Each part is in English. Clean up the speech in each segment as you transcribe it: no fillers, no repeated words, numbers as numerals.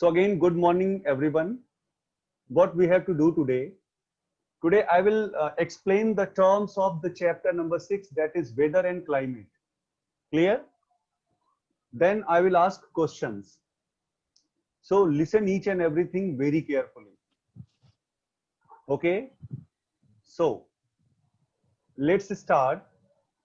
So again, good morning, everyone. What we have to do today? Today, I will explain the terms of the chapter number 6, that is weather and climate. Clear? Then I will ask questions. So listen each and everything very carefully. Okay? So let's start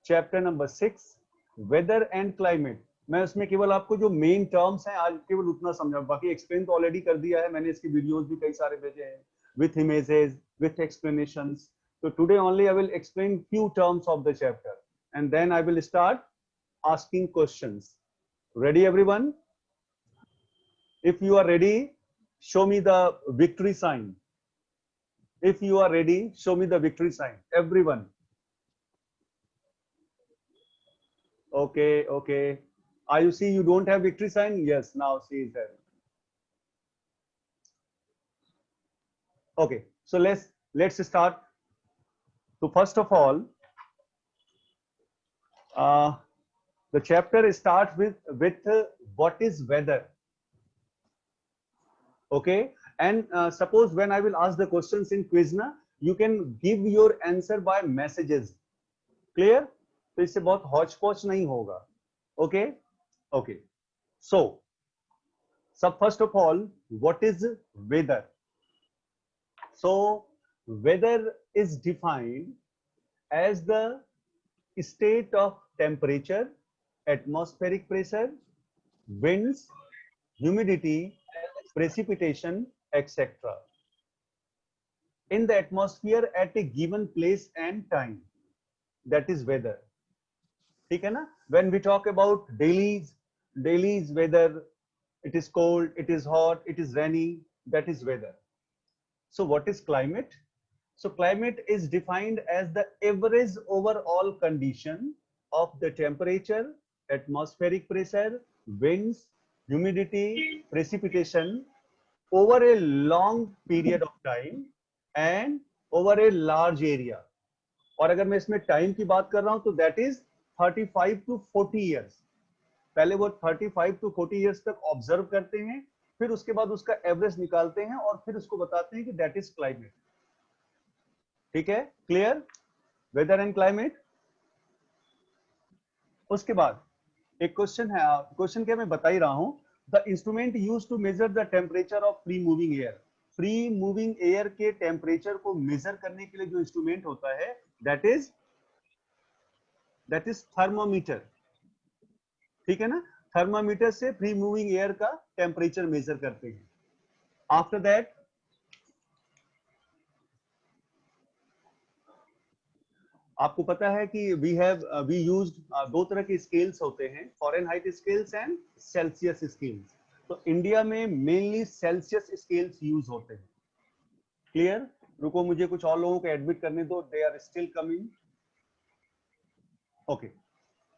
chapter number 6, weather and climate. मैं उसमें केवल आपको जो main terms हैं आज केवल उतना समझा, बाकी एक्सप्लेन तो ऑलरेडी कर दिया है मैंने, इसकी वीडियोस भी कई सारे भेजे हैं with images, with explanations. So today only I will explain few terms of the chapter and then I will start asking questions. Ready everyone? If you are ready, show me the victory sign. If you are ready, show me the victory sign. Everyone. Okay. You see you don't have victory sign? Yes, now see is there. Okay, so let's start. So first of all, the chapter starts with what is weather. Okay, and suppose when I will ask the questions in quiz na, you can give your answer by messages. Clear? तो इससे बहुत hodgepodge नहीं होगा. Okay. So first of all, what is weather? So weather is defined as the state of temperature, atmospheric pressure, winds, humidity, precipitation, etc. in the atmosphere at a given place and time. That is weather. ठीक है ना? When we talk about Delhi's weather, it is cold, it is hot, it is rainy, that is weather. So what is climate? So climate is defined as the average overall condition of the temperature, atmospheric pressure, winds, humidity, precipitation over a long period of time and over a large area. और अगर मैं इसमें time की बात कर रहा हूं तो that is 35 to 40 years. पहले वो 35 to 40 years तक ऑब्जर्व करते हैं, फिर उसके बाद उसका एवरेज निकालते हैं और फिर उसको बताते हैं कि दैट इज क्लाइमेट. ठीक है? क्लियर? Weather and climate. उसके बाद एक क्वेश्चन है, क्वेश्चन क्या मैं बता ही रहा हूं. The instrument used to measure the temperature of free moving air. Free moving air के टेम्परेचर को मेजर करने के लिए जो इंस्ट्रूमेंट होता है दैट इज थर्मोमीटर. ठीक है ना? थर्मामीटर से फ्री मूविंग एयर का टेम्परेचर मेजर करते हैं. आफ्टर दैट आपको पता है कि वी यूज्ड दो तरह के स्केल्स होते हैं, Fahrenheit scales and Celsius scales. तो इंडिया में मेनली सेल्सियस स्केल्स यूज होते हैं. क्लियर? रुको, मुझे कुछ और लोगों को एडमिट करने दो, they are still coming. Okay.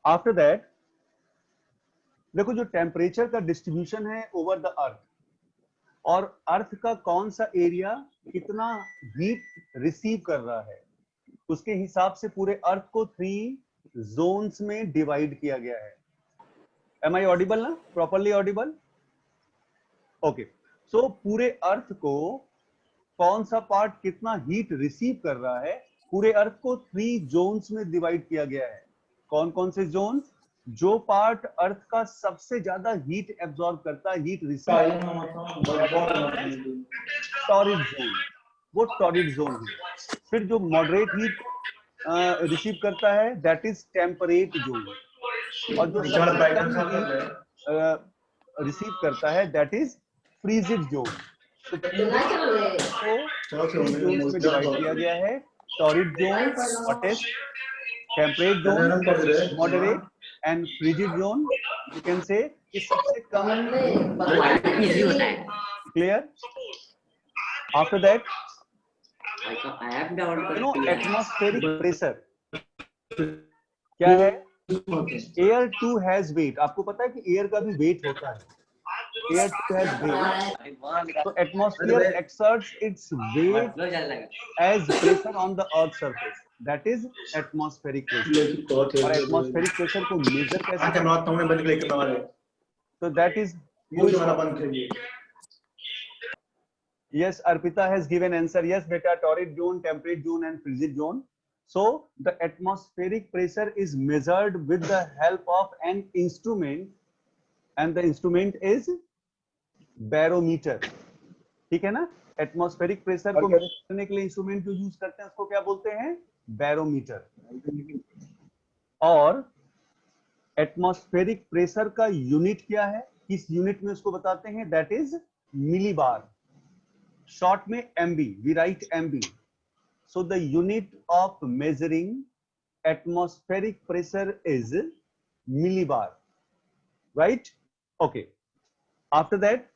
After that देखो, जो टेम्परेचर का डिस्ट्रीब्यूशन है ओवर द अर्थ, और अर्थ का कौन सा एरिया कितना हीट रिसीव कर रहा है, उसके हिसाब से पूरे अर्थ को 3 जोन्स में डिवाइड किया गया है. एम आई ऑडिबल ना? Properly Audible? ओके. सो पूरे अर्थ को कौन सा पार्ट कितना हीट रिसीव कर रहा है, पूरे अर्थ को 3 जोन्स में डिवाइड किया गया है. कौन कौन से जोन्स? जो पार्ट अर्थ का सबसे ज्यादा हीट एब्जॉर्ब करता है, हीट रिसीव, टॉरिड जोन, वो टॉरिड जोन है. फिर जो मॉडरेट हीट रिसीव करता है दैट इज टेम्परेट जोन, और जो सबसे कम हीट रिसीव करता है दैट इज फ्रीजिड जोन. तो को 3 जोन्स में डिवाइड किया गया है. Torrid zone, hottest, temperate zone, moderate and frigid zone. You can say कि सबसे कम. Clear? After that, atmospheric pressure क्या है? Air too has weight. आपको पता है कि एयर का भी वेट होता है. Air too has weight. So atmosphere exerts its weight as pressure on the Earth's surface. That is atmospheric pressure. और atmospheric pressure को measure कैसे करते हैं? So that is used. Yes, Arpita has given answer. Yes, beta, torrid zone, temperate zone, and frigid zone. So the atmospheric pressure is measured with the help of an instrument, and the instrument is barometer. ठीक है ना? Atmospheric pressure को measure करने के लिए instrument जो use करते हैं उसको क्या बोलते हैं? बैरोमीटर. और एटमॉस्फेरिक प्रेशर का यूनिट क्या है? किस यूनिट में उसको बताते हैं? That is millibar. शॉर्ट में MB, we write MB. So the unit of measuring atmospheric pressure is millibar, right? Okay, after that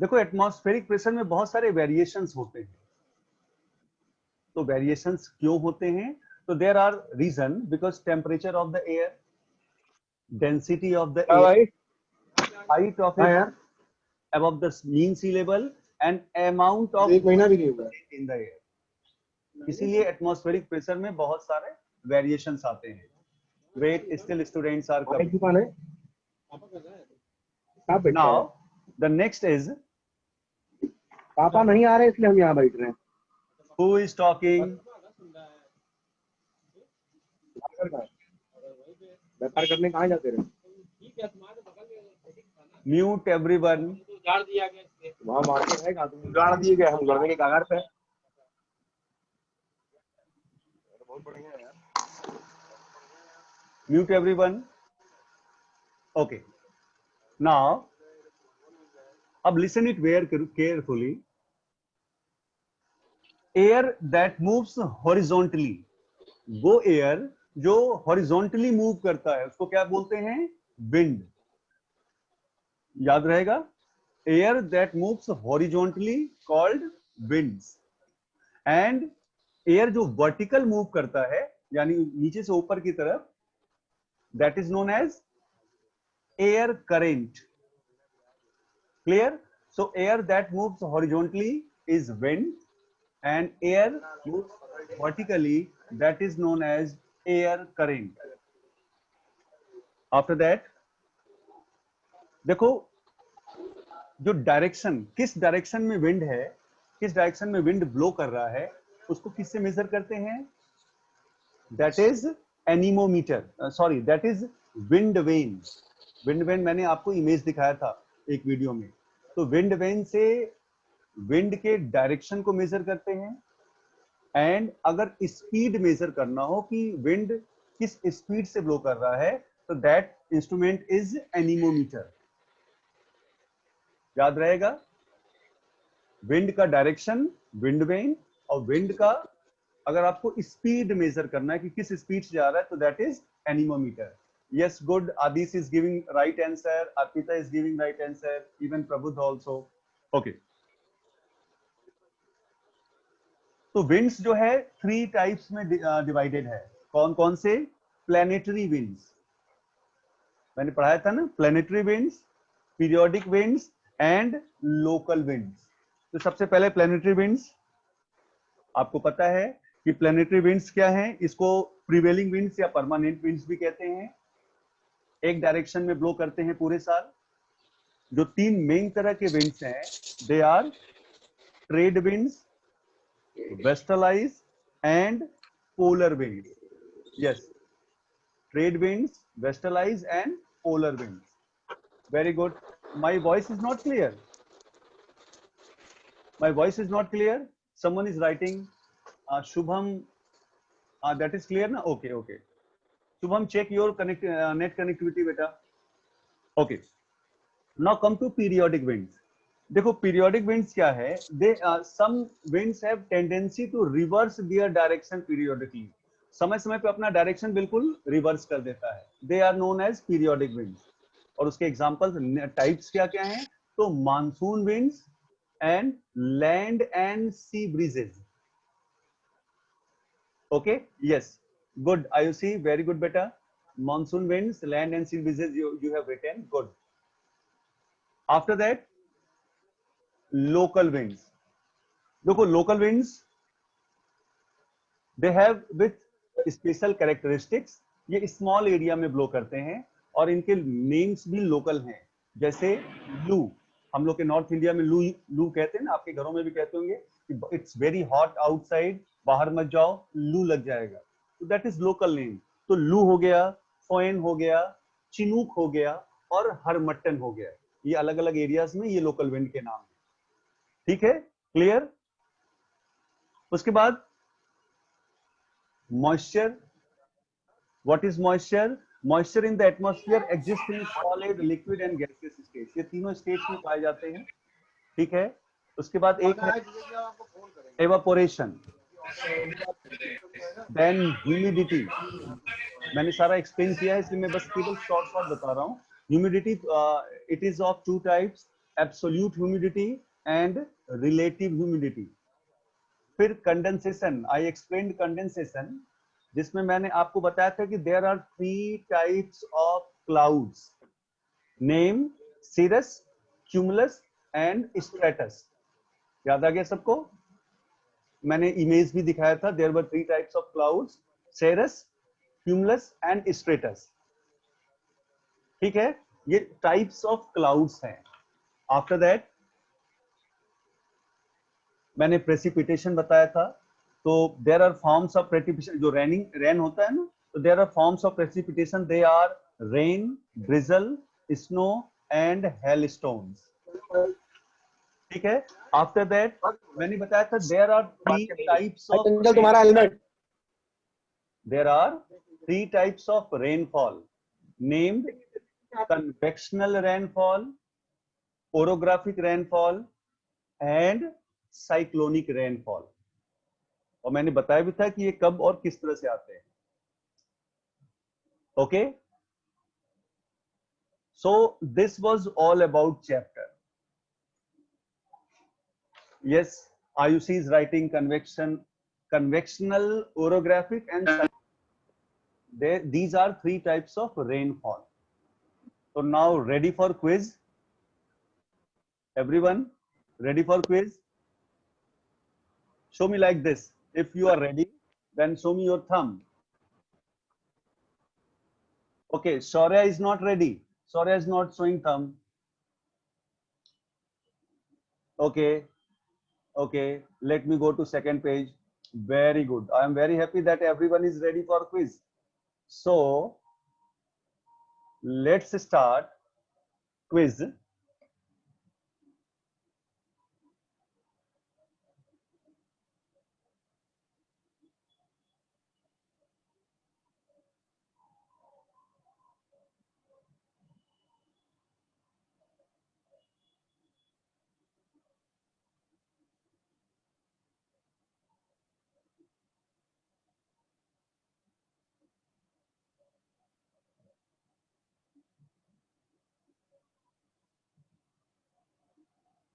देखो एटमॉस्फेरिक प्रेशर में बहुत सारे वेरिएशंस होते हैं. तो वेरिएशंस क्यों होते हैं? तो there are reason because temperature of the air, density of the air, height of it above the mean sea level and amount of एक महीना भी नहीं हुआ in the air. इसीलिए एटमॉस्फेरिक प्रेशर में बहुत सारे वेरिएशंस आते हैं. Wait, still students are coming. Now the next is पापा नहीं आ रहे इसलिए हम यहाँ बैठ रहे हैं. Who is talking? व्यापार करने कहाँ जाते रहे? Mute everyone. वहाँ मार्केट है कहाँ? गाड़ दिए गए, हम गड़ने के कागार पे. बहुत बढ़िया है यार. Mute everyone. ओके, नाउ अब listen it very carefully. Air that moves horizontally, वो एयर जो हॉरिजॉन्टली मूव करता है उसको क्या बोलते हैं? विंड. याद रहेगा, air that moves horizontally called winds. And air जो वर्टिकल मूव करता है यानी नीचे से ऊपर की तरफ, that is known as air current. Clear? So air that moves horizontally is wind and air moves vertically, that is known as air current. After that देखो जो डायरेक्शन, किस डायरेक्शन में विंड है, किस डायरेक्शन में विंड ब्लो कर रहा है, उसको किससे मेजर करते हैं? That is anemometer. Sorry, that is wind vane. Wind vane मैंने आपको इमेज दिखाया था एक वीडियो में. तो विंड वेन से विंड के डायरेक्शन को मेजर करते हैं. एंड अगर स्पीड मेजर करना हो कि विंड किस स्पीड से ब्लो कर रहा है, तो दैट इंस्ट्रूमेंट इज एनीमोमीटर. याद रहेगा, विंड का डायरेक्शन विंड वेन, और विंड का अगर आपको स्पीड मेजर करना है कि किस स्पीड से जा रहा है, तो that is anemometer. Yes, good. Adis is giving right answer. Arpita is giving right answer. Even Prabhuda also. Okay. तो विंड्स जो है 3 टाइप्स में डिवाइडेड है. कौन कौन से? प्लैनेटरी विंड्स, मैंने पढ़ाया था ना, planetary winds, periodic winds and local winds. तो सबसे पहले प्लैनेटरी विंड्स. आपको पता है कि प्लैनेटरी विंड्स क्या है? इसको प्रिवेलिंग विंड्स या परमानेंट विंड्स भी कहते हैं. एक डायरेक्शन में ब्लो करते हैं पूरे साल. जो 3 मेन तरह के विंड्स हैं, they are trade winds, westerlies and polar winds. yes, trade winds, westerlies and polar winds. Very good. My voice is not clear. My voice is not clear. Someone is writing Shubham, that is clear na? Okay, okay. Shubham, check your net connectivity beta. Okay, now come to periodic winds. देखो periodic winds क्या है? They some winds have tendency to reverse their direction periodically. समय समय पे अपना direction बिल्कुल reverse कर देता है. They are known as periodic winds. और उसके एग्जांपल्स, टाइप्स क्या क्या हैं? तो monsoon winds and land and sea breezes. Okay, yes, good Ayushi, very good बेटा. Monsoon winds, land and sea breezes you have written. Good. After that, local winds. देखो local winds, they have with special characteristics. ये small area में blow करते हैं. और इनके names भी local हैं। जैसे लू, हम लोग के नॉर्थ इंडिया में लू लू कहते हैं ना, आपके घरों में भी कहते होंगे कि इट्स वेरी हॉट आउटसाइड, बाहर मत जाओ लू लग जाएगा, तो दैट इज लोकल नेम। तो लू हो गया, फोएन हो गया, चिनूक हो गया और हरमट्टन हो गया। ये अलग अलग एरियाज में ये लोकल विंड के नाम है। ठीक है, क्लियर। उसके बाद moisture, what is moisture? Moisture in the atmosphere exist in solid, liquid and gaseous state, ये तीनों स्टेट्स में पाए जाते हैं। ठीक है, उसके बाद एक है एवापोरेशन, देन ह्यूमिडिटी। मैंने सारा एक्सप्लेन किया है, इसलिए मैं बस केवल शॉर्ट शॉर्ट बता रहा हूँ। Humidity it is of two types, absolute humidity and relative humidity. फिर कंडेंसेशन, आई एक्सप्लेन्ड कंडेंसेशन, जिसमें मैंने आपको बताया था कि there are 3 types of clouds, name cirrus, cumulus and stratus. याद आ गया सबको? मैंने इमेज भी दिखाया था, there were 3 types of clouds, cirrus, cumulus and stratus. ठीक है, ये टाइप्स ऑफ क्लाउड्स हैं। आफ्टर दैट मैंने प्रेसिपिटेशन बताया था। तो there are forms of precipitation, जो रेन होता है ना, तो there are forms of precipitation, they are rain, drizzle, snow and hailstones. ठीक है, आफ्टर दैट मैंने बताया था देयर आर 3 टाइप्स ऑफ, तुम्हारा helmet. there are 3 types of rainfall named convectional rainfall, orographic rainfall and cyclonic rainfall। और मैंने बताया भी था कि ये कब और किस तरह से आते हैं। Okay, so this was all about chapter. Yes, Ayushi is writing convectional, orographic and these are 3 types of rainfall. So now ready for quiz? Everyone ready for quiz? Show me like this. If you are ready, then show me your thumb. Okay, Shaurya is not ready. Shaurya is not showing thumb. Okay, okay, let me go to second page. Very good. I am very happy that everyone is ready for quiz. So let's start quiz.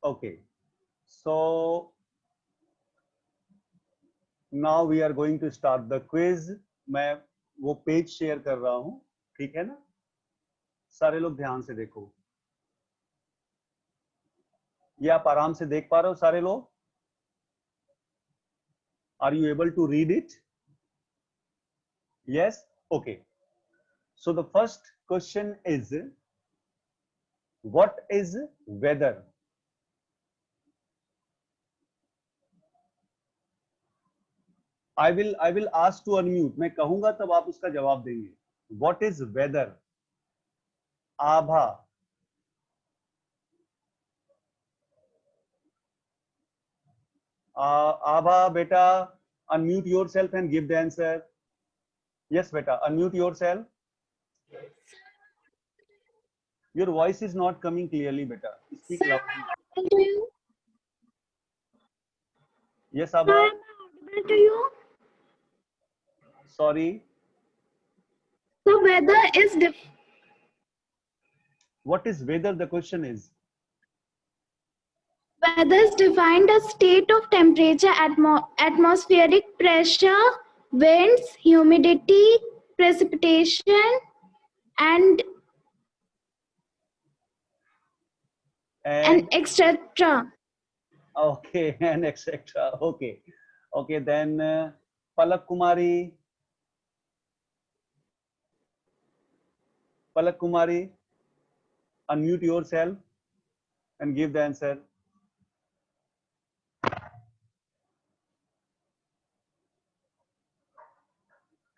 Okay, so now we are going to start the quiz. मैं वो page share कर रहा हूं, ठीक है ना? सारे लोग ध्यान से देखो। ये आप आराम से देख पा रहे हो सारे लोग? Are you able to read it? Yes? Okay. So the first question is, what is weather? I will ask to unmute. मैं कहूंगा तब आप उसका जवाब देंगे। What is weather? आभा, आभा बेटा, unmute yourself and give the answer. Yes beta, unmute yourself. Your voice is not coming clearly beta. Speak loudly. Yes Abha. Am I audible to you? Sorry. The weather is What is weather? The question is. weather is defined as state of temperature, atmospheric pressure, winds, humidity, precipitation, and etc. Okay, and etc. Okay, okay. Then Palak Kumari. Palak Kumari, unmute yourself and give the answer.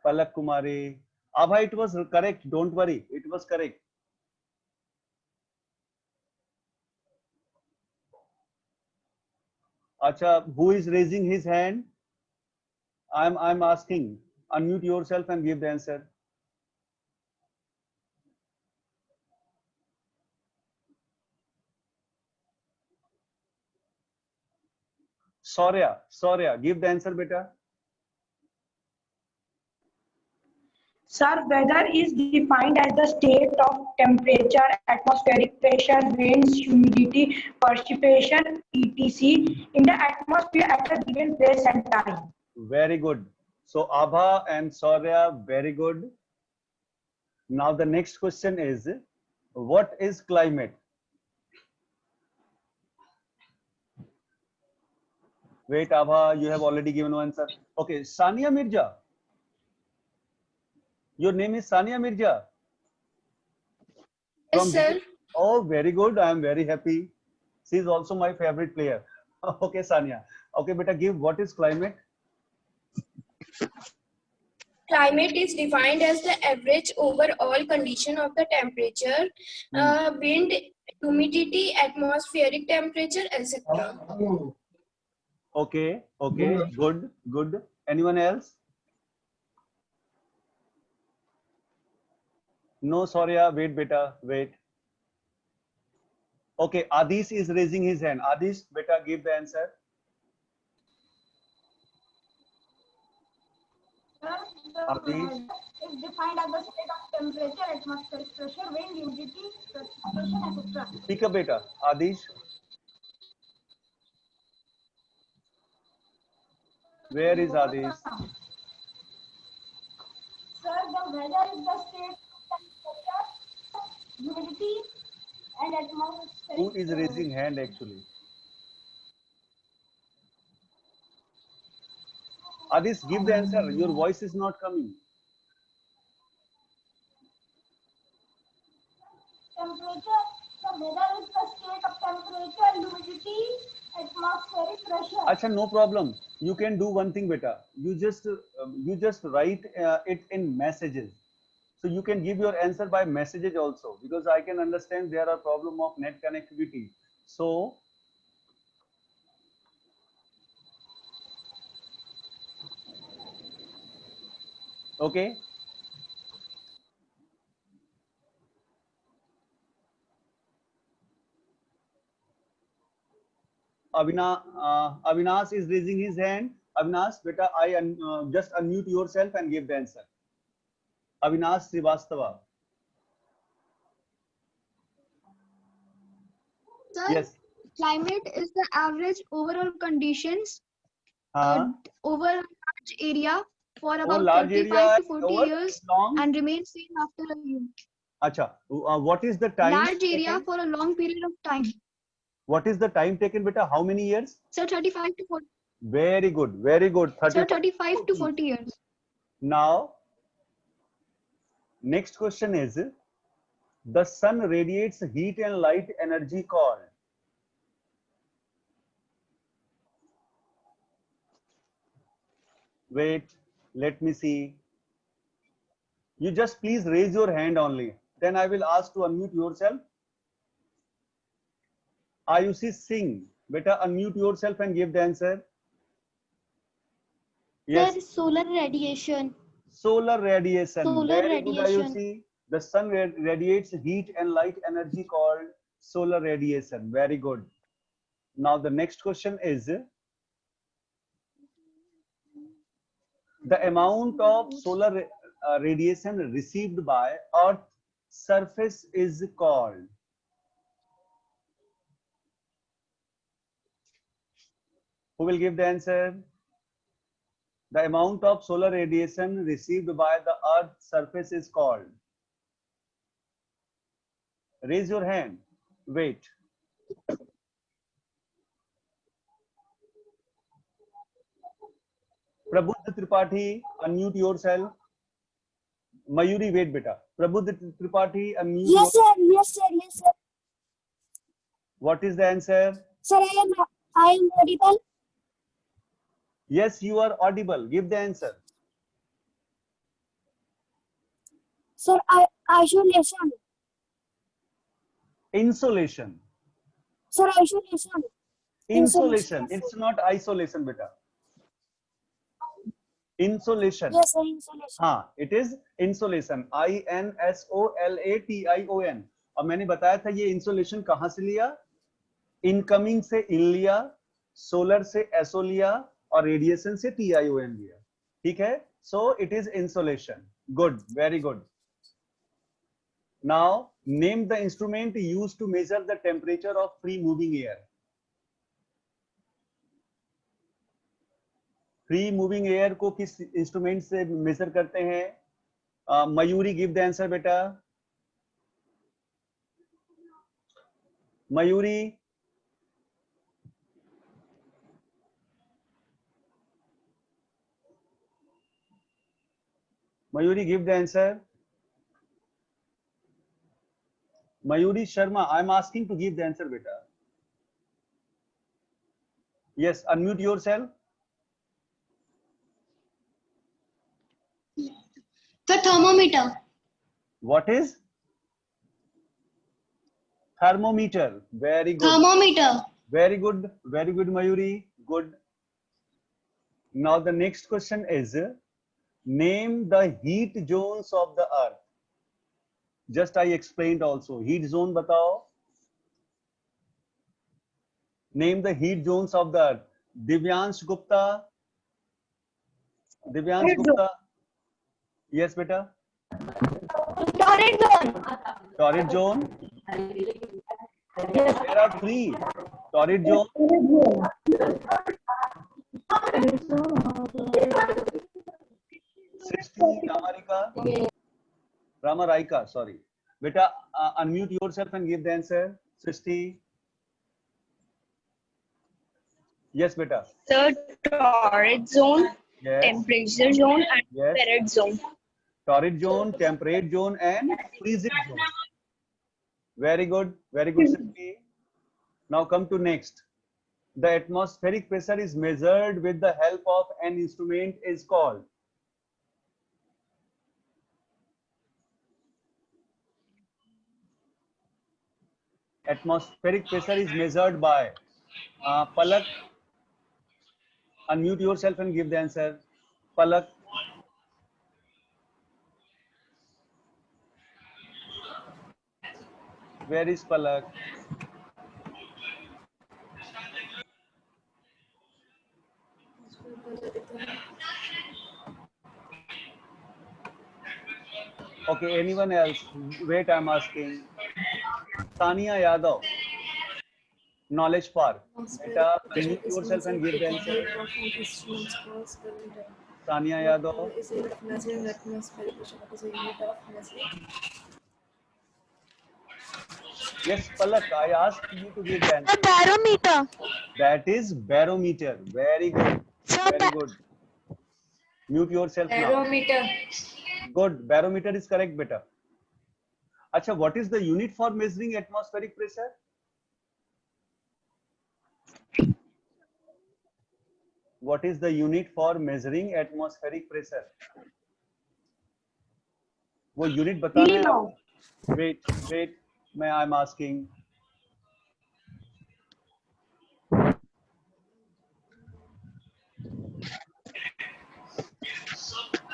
Palak Kumari. Abha, it was correct. Don't worry. It was correct. Acha, who is raising his hand? I'm asking. Unmute yourself and give the answer. Saurya, give the answer, beta. Sir, weather is defined as the state of temperature, atmospheric pressure, winds, humidity, precipitation, etc. in the atmosphere at a given place and time. Very good. So Abha and Saurya, very good. Now the next question is, what is climate? Wait, Abha, you have already given one answer. Okay, Sania Mirza. Your name is Sania Mirza. Yes, sir. Oh, very good. I am very happy. She is also my favorite player. Okay, Sania. Okay, beta, give what is climate? Climate is defined as the average overall condition of the temperature, wind, humidity, atmospheric temperature, etc. Okay, good. Anyone else? No, Saurya, wait, beta, wait. Okay, Adish is raising his hand. Adish, beta, give the answer. Adish. Is defined as the state of temperature, atmospheric pressure, wind, humidity, precipitation, etc. Speak up, beta. Adish. Where is Adish? Sir, the weather is the state of temperature, humidity, and atmospheric. Who is raising hand actually? Adish, give the answer. Your voice is not coming. Temperature. The weather is the state of temperature, humidity, atmospheric pressure. Acha, no problem. You can do one thing, beta. You just write it in messages. So you can give your answer by messages also, because I can understand there are problem of net connectivity. So okay. Avinash is raising his hand. Avinash, beta, just unmute yourself and give the answer. Avinash Srivastava. Sir, Yes. climate is the average overall conditions over a large area for about large 35 area to 40 over years long. and remain same after a year. Acha, what is the time? Large area taken? for a long period of time. What is the time taken, beta? How many years? Sir, 35 to 40. Very good, very good. Sir, 35 to 40 years. Now, next question is, the sun radiates heat and light energy called. Wait, let me see. You just please raise your hand only. Then I will ask to unmute yourself. Ayushi Singh, beta, unmute yourself and give the answer. Yes. Sir, solar radiation. Solar radiation. Solar Very good, radiation. Ayushi. The sun radiates heat and light energy called solar radiation. Very good. Now the next question is, the amount of solar radiation received by Earth's surface is called. Who will give the answer? The amount of solar radiation received by the Earth's surface is called. Raise your hand. Wait. Prabuddha Tripathi, unmute yourself. Mayuri, wait beta. Prabhu Tripathi, unmute. Yes, sir. Yes, sir. Yes, sir. What is the answer? Sir, I am audible. Yes, you are audible. Give the answer. Sir, isolation. Insolation. Sir, isolation. Insolation. It's not isolation, beta. Insolation. Yes, sir. Insolation. हाँ, it is insolation. INSOLATION. और मैंने बताया था ये insolation कहाँ से लिया? Incoming से इन लिया, सोलर से एसओ लिया और रेडिएशन से TION लिया. ठीक है? So it is insolation. Good, very good. Now name the instrument used to measure the temperature of free moving air. Free moving air को किस इंस्ट्रूमेंट से मेजर करते हैं? मयूरी, गिव द आंसर बेटा. Mayuri, Mayuri, give the answer. Mayuri Sharma, I am asking to give the answer बेटा. Yes, unmute yourself. The thermometer. What is? Thermometer. Very good. Thermometer. Very good. Very good, Mayuri. Good. Now the next question is, name the heat zones of the earth. Just I explained also. Heat zone batao. Name the heat zones of the earth. Divyansh Gupta. Divyansh Gupta. Yes, beta. Torrid zone. Torrid zone. There are three. Torrid zone. Srishti, Ramarika, sorry. Beta, unmute yourself and give the answer. Srishti. Yes, beta. The torrid zone, Yes. temperature zone, and Yes. temperate zone. Torrid zone, temperate zone, and freezing zone. Very good. Very good, Srishti. Now come to next. The atmospheric pressure is measured with the help of an instrument is called. Atmospheric pressure is measured by. Palak, unmute yourself and give the answer. Palak. Where is Palak? Okay, anyone else? Wait, I'm asking. Tania Yadav. Knowledge Park. Beta, unmute yourself and give the answer. Tania Yadav. Is a unit of measuring atmospheric pressure. What is a unit of measuring? Yes, Palak, I asked you to give the answer. The barometer. That is barometer. Very good. Very good. Mute yourself now. Barometer. Good. Barometer is correct, beta. Acha, what is the unit for measuring atmospheric pressure? What is the unit for measuring atmospheric pressure? वो unit बताना है आपको. Wait. I'm asking.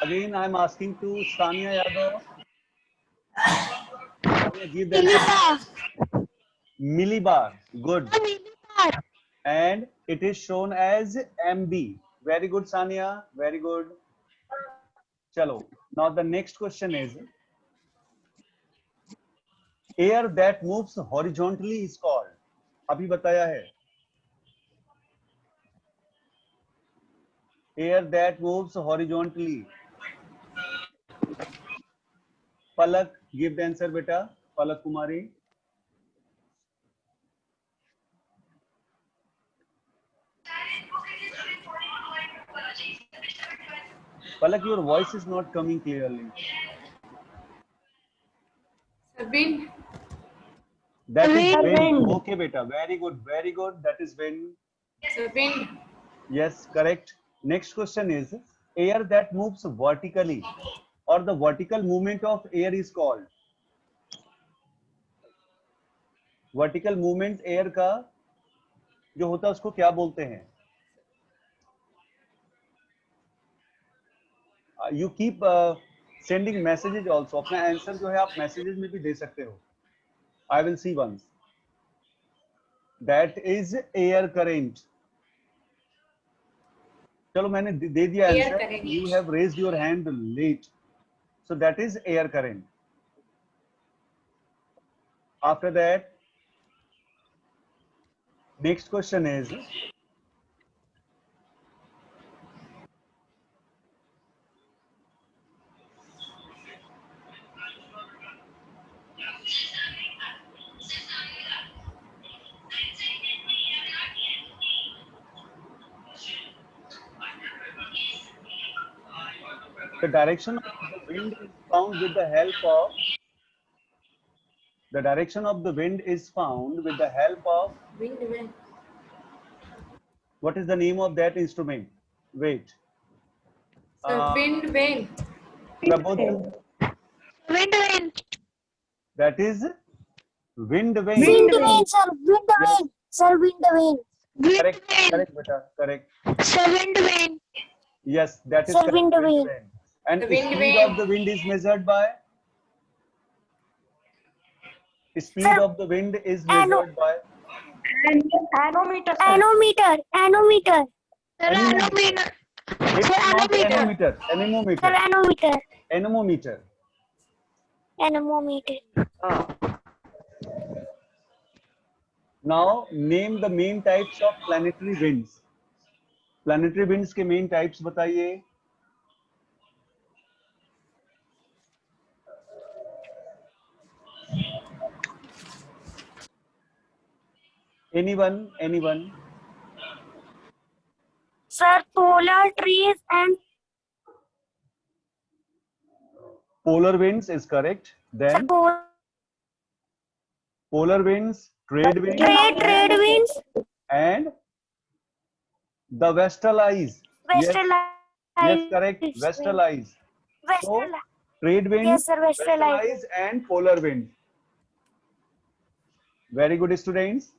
Again, I'm asking to Sania Yadav. Give the answer. Millibar. Good. Millibar. And it is shown as MB. Very good, Sania. Very good. Chalo. Now the next question is, air that moves horizontally is called. अभी बताया है. Air that moves horizontally. Palak, give the answer, beta. Palak Kumari. Palak, your voice is not coming clearly. Wind. That is Wind. wind. Okay, beta. Very good. Very good. That is wind. Sir, wind. Yes, correct. Next question is air that moves vertically or the vertical movement of air is called. Vertical movement air का जो होता है उसको क्या बोलते हैं? You keep sending messages also. अपना answer जो है आप मैसेजेस में भी दे सकते हो. I will see once. That is air current. चलो मैंने दे दिया Air answer. current. You have raised your hand late. So that is air current. After that, next question is the direction of the wind is found with the help of Wind. what is the name of that instrument? Wait. Sir, wind. Prabodh, Wind. that is wind vane. Wind vane, sir. Wind vane. Sir, wind vane. Correct, correct, beta, correct. Sir, wind vane. Yes, that is Sir, correct. wind vane. vane. And The wind speed vane. of the wind is measured by? Speed Sir, of the wind is measured by? Anemometer, sir. Anemometer. Anemometer. Sir, anemometer. It's Sir, not anemometer. Sir, anemometer. anemometer. Anemometer. Anemometer. Now name the main types of planetary winds. Planetary winds के main types बताइए. Anyone? Sir, polar trees and Polar winds is correct. Then polar polar winds, trade winds, trade winds, and the westerlies. westerlies. Yes, correct. Westerlies. So Westerlies. trade winds, Yes, sir, westerlies. westerlies, and polar winds. Very good, students.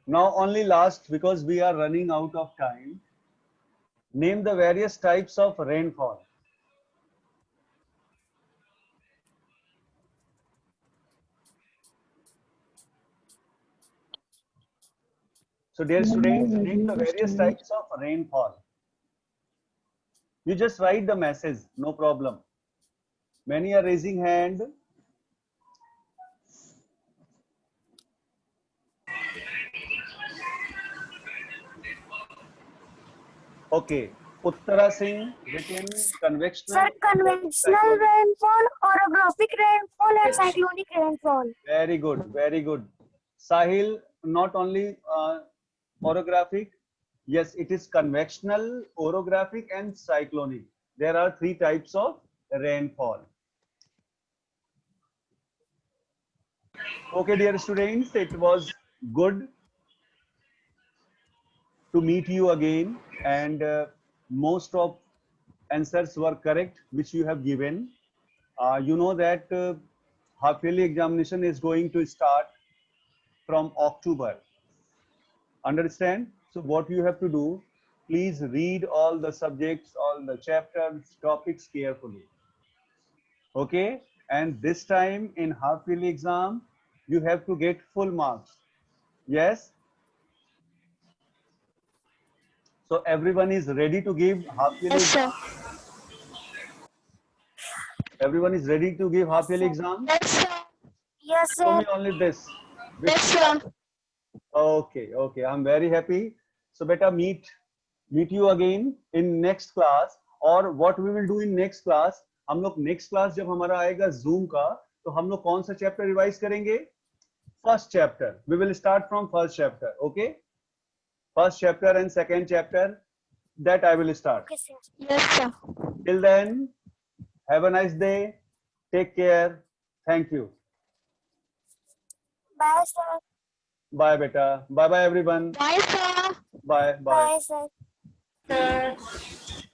Now only last, because we are running out of time. Name the various types of rainfall. So dear students, name the various types of rainfall. You just write the message, no problem. Many are raising hand. Okay, Uttara Singh, written convectional. Sir, conventional rainfall, orographic rainfall, and cyclonic rainfall. Very good, very good. Sahil, not only orographic, yes, it is convectional, orographic, and cyclonic. There are 3 types of rainfall. Okay, dear students, it was good to meet you again, and most of answers were correct which you have given. You know that half yearly examination is going to start from October. Understand? So what you have to do, please read all the subjects, all the chapters, topics carefully. Okay? And this time in half yearly exam, you have to get full marks. Yes? So everyone is ready to give half yearly exam? Everyone is ready to give half yearly exam? Yes, sir. Yes, Show sir. me only this. Yes, sir. Okay, okay. I'm very happy. So beta meet you again in next class. Or what we will do in next class, हम लोग next class जब हमारा आएगा Zoom का, तो हम लोग कौन सा chapter revise करेंगे? First chapter. We will start from first chapter. Okay? First chapter and second chapter. that I will start. Okay, sir. Yes, sir. Till then, have a nice day. Take care. Thank you. Bye, sir. Bye, beta. Bye, bye, everyone. Bye, sir. Bye, bye. Bye, sir.